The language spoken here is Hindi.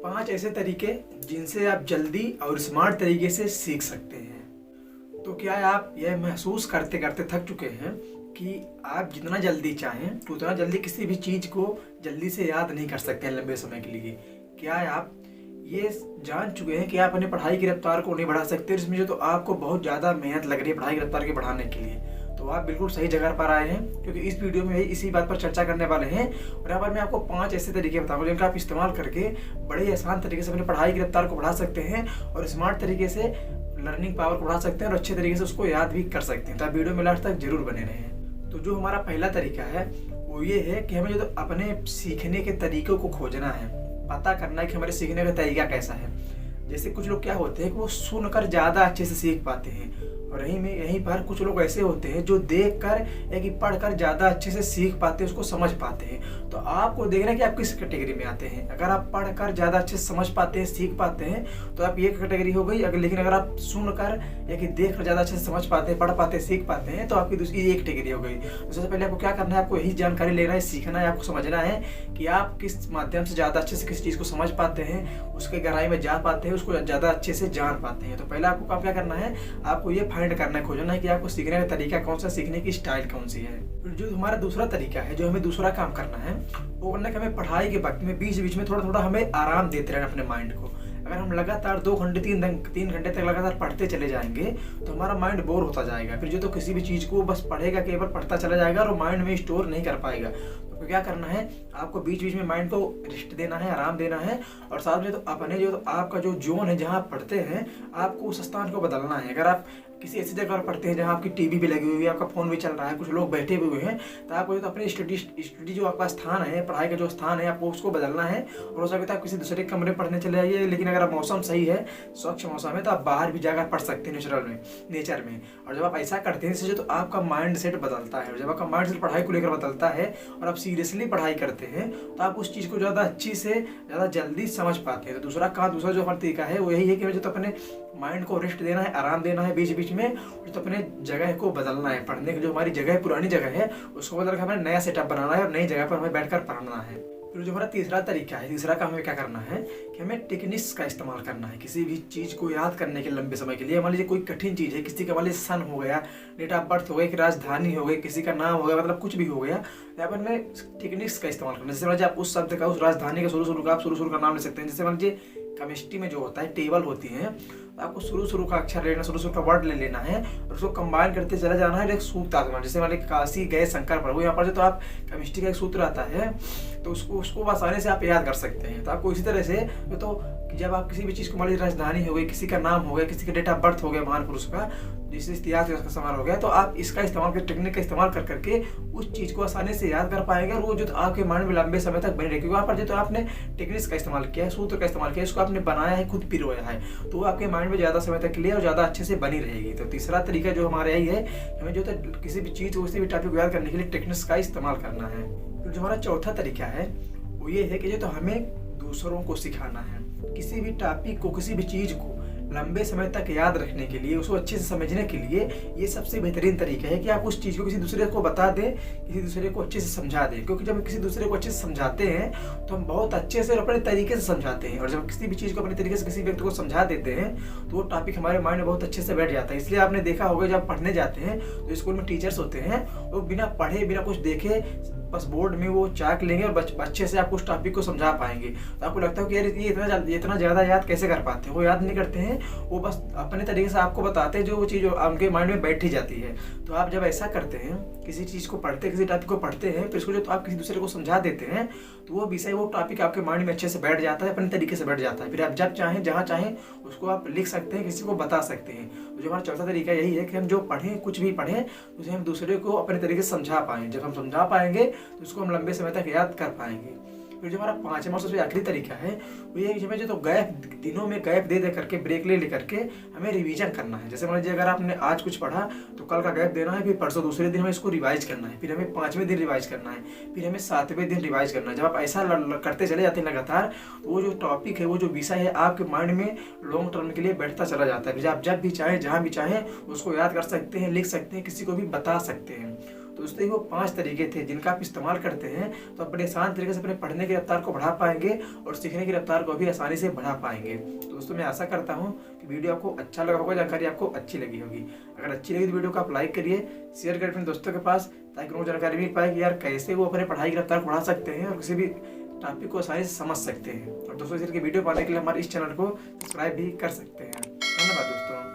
5 ऐसे तरीके जिनसे आप जल्दी और स्मार्ट तरीके से सीख सकते हैं। तो क्या आप यह महसूस करते करते थक चुके हैं कि आप जितना जल्दी चाहें उतना जल्दी किसी भी चीज़ को जल्दी से याद नहीं कर सकते हैं लंबे समय के लिए? क्या आप ये जान चुके हैं कि आप अपनी पढ़ाई की रफ्तार को नहीं बढ़ा सकते, इसमें जो तो आपको बहुत ज़्यादा मेहनत लग रही है पढ़ाई की रफ्तार के बढ़ाने के लिए? तो आप बिल्कुल सही जगह पर आए हैं, क्योंकि इस वीडियो में इसी बात पर चर्चा करने वाले हैं। और यहाँ पर मैं आपको 5 ऐसे तरीके बताऊंगा जिनका आप इस्तेमाल करके बड़े आसान तरीके से अपनी पढ़ाई की रफ्तार को बढ़ा सकते हैं और स्मार्ट तरीके से लर्निंग पावर को बढ़ा सकते हैं और अच्छे तरीके से उसको याद भी कर सकते हैं। तो आप वीडियो में लास्ट तक जरूर बने रहें। तो जो हमारा पहला तरीका है वो ये है कि हमें जो तो अपने सीखने के तरीकों को खोजना है, पता करना है कि हमारे सीखने का तरीका कैसा है। जैसे कुछ लोग क्या होते हैं कि वो सुनकर ज़्यादा अच्छे से सीख पाते हैं, और यहीं पर कुछ लोग ऐसे होते हैं जो देखकर या कि पढ़कर ज़्यादा अच्छे से सीख पाते हैं, उसको समझ पाते हैं। तो आपको देखना है कि आप किस कैटेगरी में आते हैं। अगर आप पढ़कर ज़्यादा अच्छे से समझ पाते हैं, सीख पाते हैं, तो आप ये कैटेगरी हो गई। लेकिन अगर आप सुनकर या कि देखकर ज़्यादा अच्छे से समझ पाते हैं, पढ़ पाते हैं, सीख पाते हैं, तो आपकी दूसरी एक कैटेगरी हो गई। तो सबसे पहले आपको क्या करना है, आपको यही जानकारी लेना है, सीखना है, आपको समझना है कि आप किस माध्यम से ज़्यादा अच्छे से किसी चीज़ को समझ पाते हैं, उसके गहराई में जा पाते हैं, उसको ज़्यादा अच्छे से जान पाते हैं। तो पहले आपको काम क्या करना है, आपको ये फाइंड करना है, खोजना है कि आपको सीखने का तरीका कौन सा, सीखने की स्टाइल कौन सी है। जो हमारा दूसरा तरीका है, जो हमें दूसरा काम करना है, वो करना है कि हमें पढ़ाई के वक्त में बीच बीच में थोड़ा थोड़ा हमें आराम देते रहना अपने माइंड को। अगर हम लगातार 2 घंटे 3 घंटे तक लगातार पढ़ते चले जाएंगे तो हमारा माइंड बोर होता जाएगा। फिर जो तो किसी भी चीज़ को बस पढ़ेगा, केवल पढ़ता चला जाएगा और माइंड में स्टोर नहीं कर पाएगा। तो क्या करना है, आपको बीच बीच में माइंड को रेस्ट देना है, आराम देना है, और साथ में तो अपने जो आपका जो जोन है जहाँ आप पढ़ते हैं, आपको उस स्थान को बदलना है। अगर आप किसी ऐसी जगह पर पढ़ते हैं जहाँ आपकी टीवी भी लगी हुई है, आपका फ़ोन भी चल रहा है, कुछ लोग बैठे हुए हैं, तो आपको तो अपने स्टडी जो आपका स्थान है, पढ़ाई का जो स्थान है, आपको उसको बदलना है। और हो सकता है आप किसी दूसरे कमरे में पढ़ने चले जाइए, लेकिन अगर मौसम सही है, स्वच्छ मौसम है, तो आप बाहर भी जाकर पढ़ सकते हैं नेचर में। और जब आप ऐसा करते हैं इससे तो आपका माइंड सेट बदलता है, और जब आपका माइंड सेट पढ़ाई को लेकर बदलता है और आप सीरियसली पढ़ाई करते हैं, तो आप उस चीज़ को ज़्यादा अच्छी से ज़्यादा जल्दी समझ पाते हैं। तो दूसरा जो हमारा तरीका है वो यही है कि जो तो अपने माइंड को रेस्ट देना है, आराम देना है बीच बीच में, तो अपने जगह को बदलना है। पढ़ने की जो हमारी जगह है, पुरानी जगह है, उसको बदल कर हमें नया सेटअप बनाना है और नई जगह पर हमें बैठकर पढ़ना है। फिर जो हमारा तीसरा तरीका है, तीसरा काम हमें क्या करना है कि हमें टेक्निक्स का इस्तेमाल करना है किसी भी चीज़ को याद करने के लंबे समय के लिए। मान लीजिए कोई कठिन चीज़ है, किसी का मान लीजिए सन हो गया, डेट ऑफ बर्थ हो गया, कि राजधानी हो गई, किसी का नाम हो गया, मतलब कुछ भी हो गया, यहाँ पर हमें टेक्निक्स का इस्तेमाल करना है। जैसे मान लीजिए आप उस शब्द का, उस राजधानी का शुरू का नाम ले सकते हैं। जैसे मान लीजिए केमिस्ट्री में जो होता है टेबल होती है, तो आपको शुरू का अक्षर लेना, शुरू का वर्ड ले लेना है और उसको कंबाइन करते चला जाना है, एक सूत्र आता है। जैसे मान लीजिए काशी गए शंकर प्रभु, यहाँ पर जो तो आप केमिस्ट्री का एक सूत्र आता है, तो उसको आसानी से आप याद कर सकते हैं। तो आपको इसी तरह से तो जब आप किसी भी चीज़ को, मान लीजिए राजधानी हो गई, किसी का नाम हो गया, किसी का डेट ऑफ बर्थ हो गया, महान पुरुष का, जिससे इतिहास का सवाल हो गया, तो आप इसका इस्तेमाल कर, टेक्निक का इस्तेमाल कर करके उस चीज़ को आसानी से याद कर पाएंगे और वो जो तो आपके माइंड में लंबे समय तक बनी रहेगी। वहाँ पर जो तो आपने टेक्निक्स का इस्तेमाल किया है, सूत्र का इस्तेमाल किया है, इसको आपने बनाया है, खुद पिरोया है, तो वो आपके माइंड में ज़्यादा समय तक के लिए और ज़्यादा अच्छे से बनी रहेगी। तो तीसरा तरीका जो हमारा यही है, हमें जो तो किसी भी चीज़ को, किसी भी टॉपिक को याद करने के लिए टेक्निक्स का इस्तेमाल करना है। तो जो हमारा चौथा तरीका है वो ये है कि जो तो हमें दूसरों को सिखाना है। किसी भी टॉपिक को, किसी भी चीज़ को लंबे समय तक याद रखने के लिए, उसको अच्छे से समझने के लिए ये सबसे बेहतरीन तरीका है कि आप उस चीज़ को किसी दूसरे को बता दें, किसी दूसरे को अच्छे से समझा दें। क्योंकि जब हम किसी दूसरे को अच्छे से समझाते हैं तो हम बहुत अच्छे से और अपने तरीके से समझाते हैं, और जब किसी भी चीज़ को अपने तरीके से किसी व्यक्ति को समझा देते हैं तो वो टॉपिक हमारे माइंड में बहुत अच्छे से बैठ जाता है। इसलिए आपने देखा होगा जब पढ़ने जाते हैं तो स्कूल में टीचर्स होते हैं, वो बिना पढ़े, बिना कुछ देखे, बस बोर्ड में वो चाक लेंगे और अच्छे से आपको उस टॉपिक को समझा पाएंगे। तो आपको लगता है कि यार ये इतना ज़्यादा याद कैसे कर पाते हैं। वो याद नहीं करते हैं, वो बस अपने तरीके से आपको बताते हैं, जो वो चीज़ उनके माइंड में बैठ ही जाती है। तो आप जब ऐसा करते हैं, किसी चीज़ को पढ़ते, किसी टॉपिक को पढ़ते हैं, फिर इसको जो तो आप किसी दूसरे को समझा देते हैं, तो वो विषय, वो टॉपिक आपके माइंड में अच्छे से बैठ जाता है, अपने तरीके से बैठ जाता है। फिर आप जब चाहें, जहाँ चाहें, उसको आप लिख सकते हैं, किसी को बता सकते हैं। तो जो हमारा चौथा तरीका यही है कि हम जो पढ़ें, कुछ भी पढ़ें, उसे हम दूसरे को अपने तरीके से समझा पाएँ। जब हम समझा पाएंगे तो उसको हम लंबे समय तक याद कर पाएंगे। फिर जो हमारा पांचवा और सबसे आखिरी तरीका है वो ये है कि हमें जो तो दिनों में गैप दे करके, ब्रेक ले करके हमें रिवीजन करना है। जैसे मान लीजिए अगर आपने आज कुछ पढ़ा तो कल का गैप देना है, फिर परसों दूसरे दिन हमें इसको रिवाइज करना है, फिर हमें 5वें दिन रिवाइज करना है, फिर हमें 7वें दिन रिवाइज करना है। जब आप ऐसा करते चले जाते हैं लगातार, तो वो जो टॉपिक है, वो जो विषय है, आपके माइंड में लॉन्ग टर्म के लिए बैठता चला जाता है। आप जब भी चाहें, जहाँ भी चाहें, उसको याद कर सकते हैं, लिख सकते हैं, किसी को भी बता सकते हैं। तो दोस्तों वो 5 तरीके थे जिनका आप इस्तेमाल करते हैं तो अपने आसान तरीके से अपने पढ़ने की रफ्तार को बढ़ा पाएंगे और सीखने की रफ्तार को भी आसानी से बढ़ा पाएंगे। तो दोस्तों मैं आशा करता हूँ कि वीडियो आपको अच्छा लगा होगा, जानकारी आपको अच्छी लगी होगी। अगर अच्छी लगी तो वीडियो को आप लाइक करिए, शेयर करिए अपने दोस्तों के पास, ताकि उनको जानकारी मिल पाए कि यार कैसे वो अपने पढ़ाई की रफ्तार को बढ़ा सकते हैं और किसी भी टॉपिक को आसानी से समझ सकते हैं। और दोस्तों इस तरह की वीडियो पाने के लिए हमारे इस चैनल को सब्सक्राइब भी कर सकते हैं। धन्यवाद दोस्तों।